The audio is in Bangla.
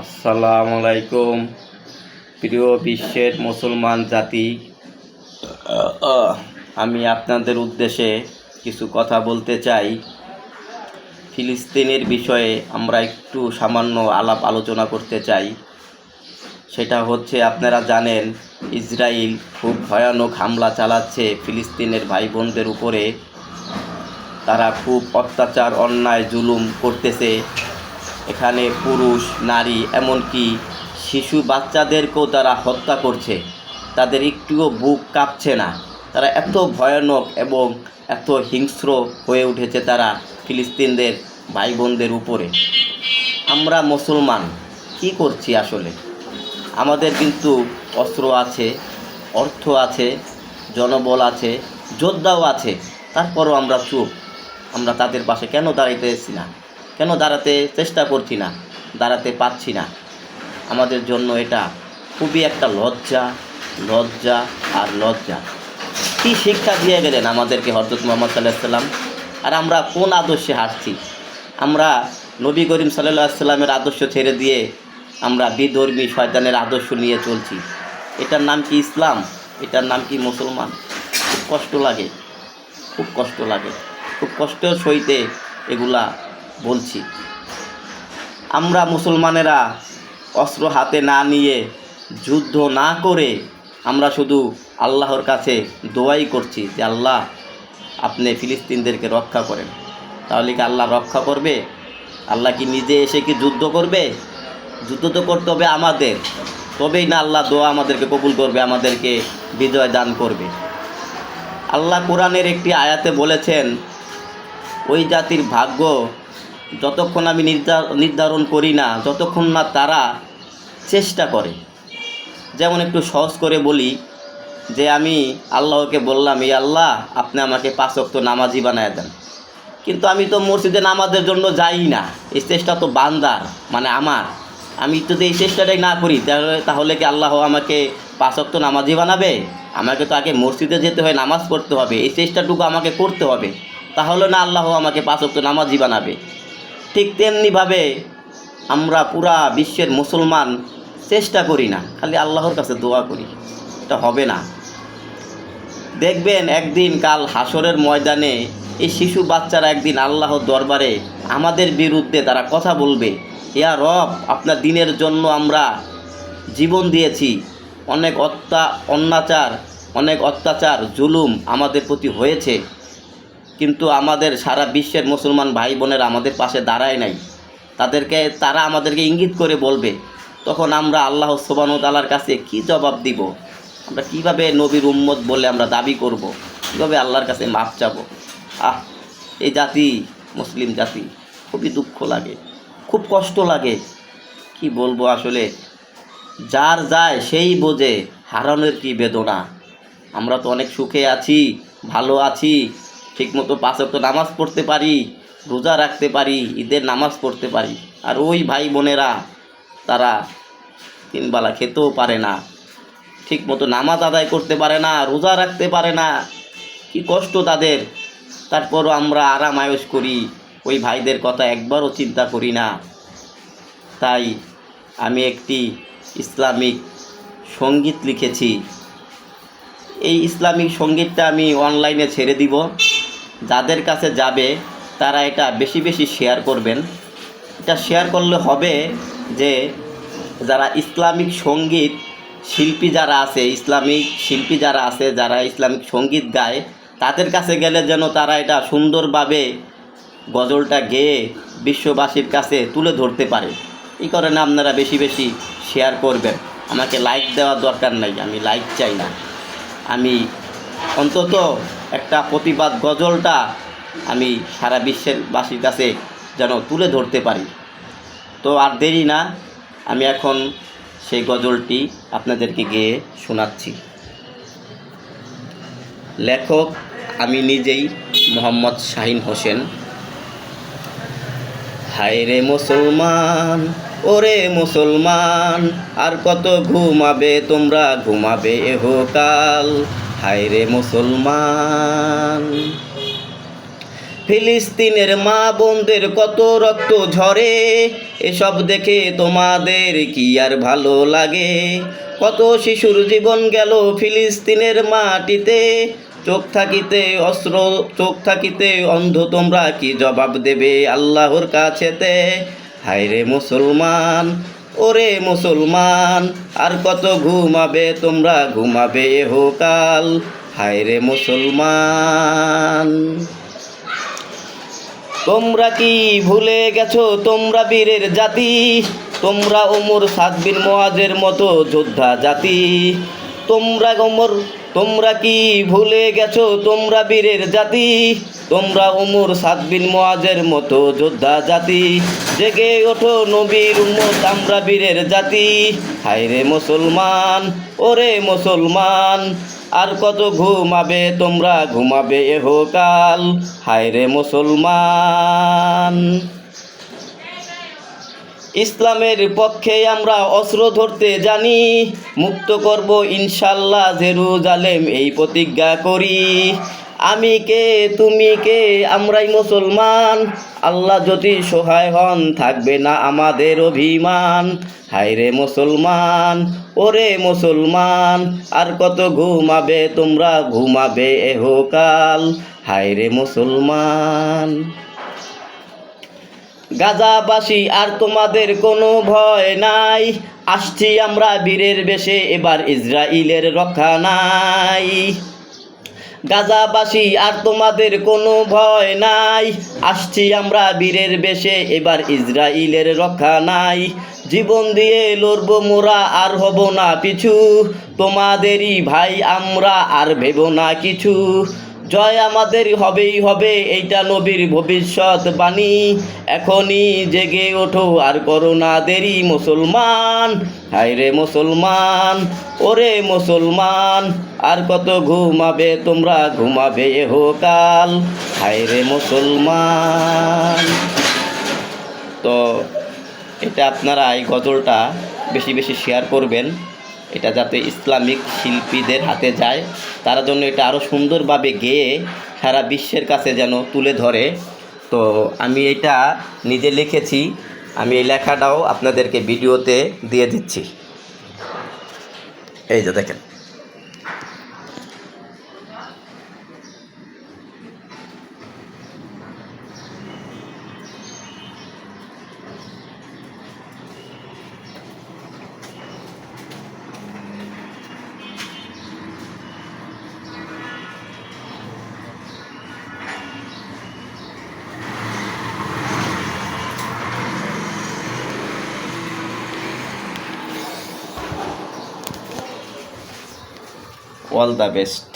আসসালামু আলাইকুম প্রিয় বিশ্বের মুসলমান জাতি। আমি আপনাদের উদ্দেশ্যে কিছু কথা বলতে চাই। ফিলিস্তিনের বিষয়ে আমরা একটু সামান্য আলাপ আলোচনা করতে চাই। সেটা হচ্ছে, আপনারা জানেন ইসরায়েল খুব ভয়ানক হামলা চালাচ্ছে ফিলিস্তিনের ভাই বোনদের উপরে। তারা খুব অত্যাচার, অন্যায়, জুলুম করতেছে। এখানে পুরুষ, নারী, এমনকি শিশু বাচ্চাদেরকেও তারা হত্যা করছে। তাদের একটুও বুক কাঁপছে না। তারা এত ভয়ানক এবং এত হিংস্র হয়ে উঠেছে তারা ফিলিস্তিনদের ভাই বোনদের উপরে। আমরা মুসলমান কি করছি আসলে? আমাদের কিন্তু অস্ত্র আছে, অর্থ আছে, জনবল আছে, যোদ্ধাও আছে, তারপরও আমরা চুপ। আমরা তাদের পাশে কেন দাঁড়াইতেছি না? কেন দাঁড়াতে চেষ্টা করছি না? দাঁড়াতে পারছি না। আমাদের জন্য এটা খুবই একটা লজ্জা, লজ্জা আর লজ্জা। কী শিক্ষা দিয়ে গেলেন আমাদেরকে হযরত মুহাম্মদ সাল্লাল্লাহু আলাইহি ওয়াসাল্লাম? আর আমরা কোন আদর্শে হাঁটছি? আমরা নবী করিম সাল্লাল্লাহু আলাইহি ওয়াসাল্লামের আদর্শ ছেড়ে দিয়ে আমরা বিধর্মী শয়তানের আদর্শ নিয়ে চলছি। এটার নাম কি ইসলাম? এটার নাম কি মুসলমান? খুব কষ্ট লাগে, খুব কষ্ট লাগে, খুব কষ্টের সহিতে এগুলা বলছি। আমরা মুসলমানেরা অস্ত্র হাতে না নিয়ে, যুদ্ধ না করে আমরা শুধু আল্লাহর কাছে দোয়াই করছি যে আল্লাহ, আপনি ফিলিস্তিনদেরকে রক্ষা করেন। তাহলে কি আল্লাহ রক্ষা করবে? আল্লাহ কি নিজে এসে কি যুদ্ধ করবে? যুদ্ধ তো করতে হবে আমাদের, তবেই না আল্লাহ দোয়া আমাদেরকে কবুল করবে, আমাদেরকে বিজয় দান করবে। আল্লাহ কোরআনের একটি আয়াতে বলেছেন, ওই জাতির ভাগ্য যতক্ষণ আমি নির্ধারণ করি না, যতক্ষণ না তারা চেষ্টা করে। যেমন একটু সহজ করে বলি, যে আমি আল্লাহকে বললাম, এই আল্লাহ, আপনি আমাকে 5 ওয়াক্ত নামাজি বানায় দেন, কিন্তু আমি তো মসজিদে নামাজের জন্য যাই না। এই চেষ্টা তো বান্দার, মানে আমার। আমি যদি এই চেষ্টাটাই না করি, তাহলে কি আল্লাহ আমাকে 5 ওয়াক্ত নামাজি বানাবে? আমাকে তো আগে মসজিদে যেতে হয়, নামাজ পড়তে হবে, এই চেষ্টাটুকু আমাকে করতে হবে। তাহলে না আল্লাহ আমাকে 5 ওয়াক্ত নামাজি বানাবে। ঠিক তেমনিভাবে আমরা পুরা বিশ্বের মুসলমান চেষ্টা করি না, খালি আল্লাহর কাছে দোয়া করি। এটা হবে না। দেখবেন একদিন কাল হাসরের ময়দানে এই শিশু বাচ্চারা একদিন আল্লাহর দরবারে আমাদের বিরুদ্ধে তারা কথা বলবে, ইয়া রব, আপনার দিনের জন্য আমরা জীবন দিয়েছি, অনেক অত্যাচার জুলুম আমাদের প্রতি হয়েছে, কিন্তু আমাদের সারা বিশ্বের মুসলমান ভাই বোনেরা আমাদের পাশে দাঁড়ায় নাই। তারা আমাদেরকে ইঙ্গিত করে বলবে, তখন আমরা আল্লাহ সুবহানাহু ওয়া তাআলার কাছে কি জবাব দিব? আমরা কিভাবে নবীর উম্মত বলে আমরা দাবি করব? কীভাবে আল্লাহর কাছে মাপ চাবো? এই জাতি, মুসলিম জাতি, খুবই দুঃখ লাগে, খুব কষ্ট লাগে। কি বলবো আসলে, যার যায় সেই বোঝে হারানোর কি বেদনা। আমরা তো অনেক সুখে আছি, ভালো আছি, ঠিকমতো 5 ওয়াক্ত নামাজ পড়তে পারি, রোজা রাখতে পারি, ঈদের নামাজ পড়তে পারি। আর ওই ভাই বোনেরা, তারা 3 বেলা খেতেও পারে না, ঠিকমতো নামাজ আদায় করতে পারে না, রোজা রাখতে পারে না। কি কষ্ট তাদের। তারপরও আমরা আরাম আয়েশ করি, ওই ভাইদের কথা একবারও চিন্তা করি না। তাই আমি একটি ইসলামিক সঙ্গীত লিখেছি। এই ইসলামিক সঙ্গীতটা আমি অনলাইনে ছেড়ে দিব। যাদের কাছে যাবে তারা এটা বেশি বেশি শেয়ার করবেন। এটা শেয়ার করলে হবে যে, যারা ইসলামিক সঙ্গীত শিল্পী যারা আছে, যারা ইসলামিক সঙ্গীত গায়, তাদের কাছে গেলে যেন তারা এটা সুন্দরভাবে গজলটা গেয়ে বিশ্ববাসীর কাছে তুলে ধরতে পারে। এই কারণে আপনারা বেশি বেশি শেয়ার করবেন। আমাকে লাইক দেওয়ার দরকার নাই, আমি লাইক চাই না। আমি অন্তত একটা প্রতিবাদ গজলটা আমি সারা বিশ্বেরবাসীর কাছে যেন তুলে ধরতে পারি। তো আর দেরি না, আমি এখন সেই গজলটি আপনাদেরকে গেয়ে শোনাচ্ছি। লেখক আমি নিজেই, মোহাম্মদ শাহীন হোসেন। হায় রে মুসলমান, ওরে মুসলমান, আর কত ঘুমাবে তোমরা, ঘুমাবে এহকাল। হায় রে মুসলমান, ফিলিস্তিনের মা বোনদের কত রক্ত ঝরে, এসব দেখে তোমাদের কি আর ভালো লাগে? কত শিশুর জীবন গেল ফিলিস্তিনের মাটিতে, চোখ থাকিতে অন্ধ, তোমরা কি জবাব দেবে আল্লাহর কাছেতে? হায়রে মুসলমান, ওরে মুসলমান, আর কত ঘুমাবে তোমরা, ঘুমাবে এহকাল। হায়রে মুসলমান, তোমরা কি ভুলে গেছো তোমরা বীরের জাতি? তোমরা ওমর সাদ বিন মুআজের মতো যোদ্ধা জাতি। তোমরা কি ভুলে গেছো তোমরা বীরের জাতি? তোমরা ওমর সাদ বিন মুআজের মতো যোদ্ধা জাতি। জেগে ওঠো নবীর উম্মত, আমরা বীরের জাতি। হায়রে মুসলমান, ওরে মুসলমান, আর কত ঘুমাবে তোমরা, ঘুমাবে এহকাল। হায়রে মুসলমান, ইসলামের পক্ষে আমরা অস্ত্র ধরতে জানি, মুক্ত করব ইনশাল্লাহ জেরুজালেম, এই প্রতিজ্ঞা করি। আমি কে তুমি কে, আমরাই মুসলমান, আল্লাহ যদি সহায় হন থাকবে না আমাদের অভিমান। হায়রে মুসলমান, ওরে মুসলমান, আর কত ঘুমাবে তোমরা, ঘুমাবে এহকাল। হায়রে মুসলমান, গাজাবাসী আর তোমাদের কোনো ভয় নাই, আসছি আমরা বীরের বেশে, এবার ইসরাইলের রক্ষা নাই। গাজাবাসী আর তোমাদের কোনো ভয় নাই, আসছি আমরা বীরের বেশে, এবার ইসরাইলের রক্ষা নাই। জীবন দিয়ে লড়বো মোরা, আর হব না পিছু, তোমাদেরই ভাই আমরা, আর ভেবো না কিছু। জয় আমাদের হবেই হবে, এইটা নবীর ভবিষ্যৎবাণী। এখনই জেগে ওঠো, আর করো না দেরি মুসলমান। হায়রে মুসলমান, ওরে মুসলমান, আর কত ঘুমাবে তোমরা, ঘুমাবে এহকাল। হায়রে মুসলমান। তো এটা আপনারা এই গজলটা বেশি বেশি শেয়ার করবেন, এটা যাতে ইসলামিক শিল্পীদের হাতে যায়, তার জন্য এটা আরও সুন্দরভাবে গেয়ে সারা বিশ্বের কাছে যেন তুলে ধরে। তো আমি এটা নিজে লিখেছি, আমি এই লেখাটাও আপনাদেরকে ভিডিওতে দিয়ে দিচ্ছি। এই যে দেখেন, অল দ্য বেস্ট।